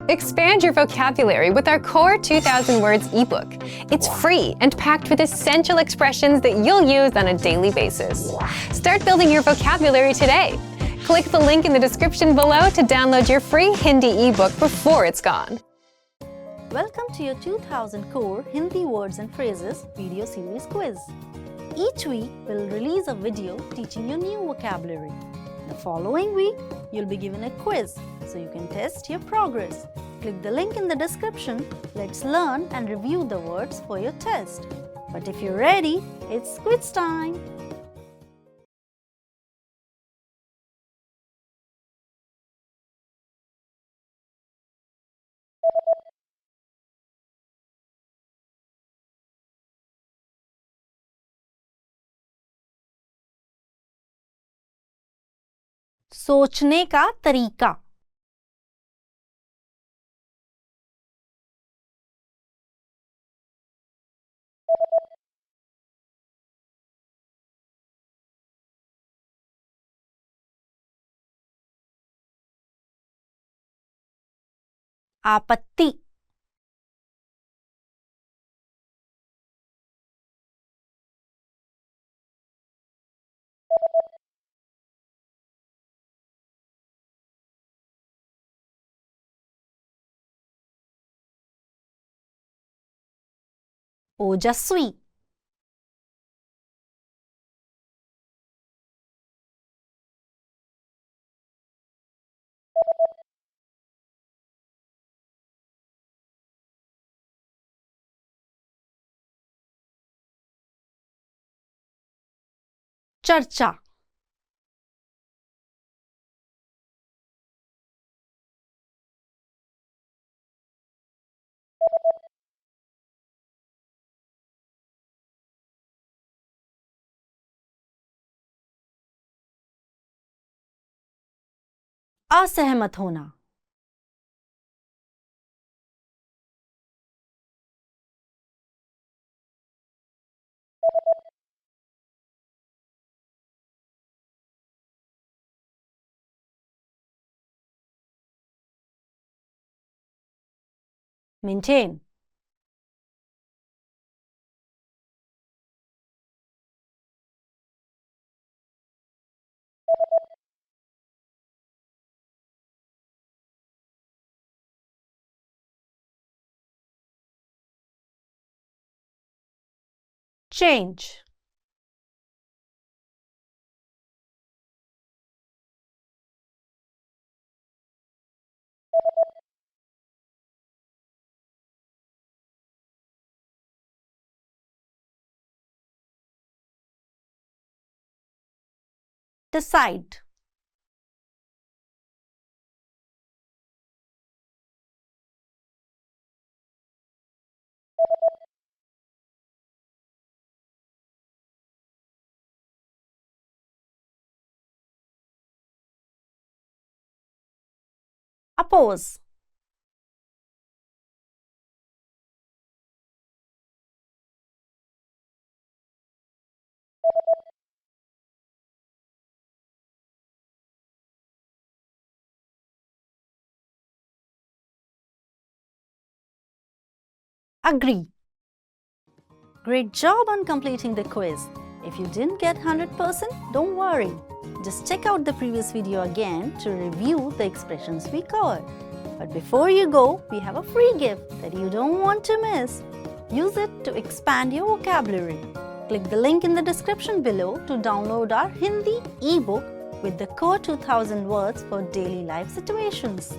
Expand your vocabulary with our Core 2000 Words ebook. It's free and packed with essential expressions that you'll use on a daily basis. Start building your vocabulary today. Click the link in the description below to download your free Hindi ebook before it's gone. Welcome to your 2000 Core Hindi Words and Phrases video series quiz. Each week, we'll release a video teaching you new vocabulary. The following week, you'll be given a quiz so you can test your progress. Click the link in the description. Let's learn and review the words for your test. But if you're ready, it's quiz time! सोचने का तरीका। आपत्ति। ओजस्वी। चर्चा। असहमत होना। Maintain. Change. Decide. Oppose. Agree. Great job on completing the quiz. If you didn't get 100%, don't worry. Just check out the previous video again to review the expressions we covered. But before you go, we have a free gift that you don't want to miss. Use it to expand your vocabulary. Click the link in the description below to download our Hindi ebook with the Core 2000 Words for Daily Life Situations.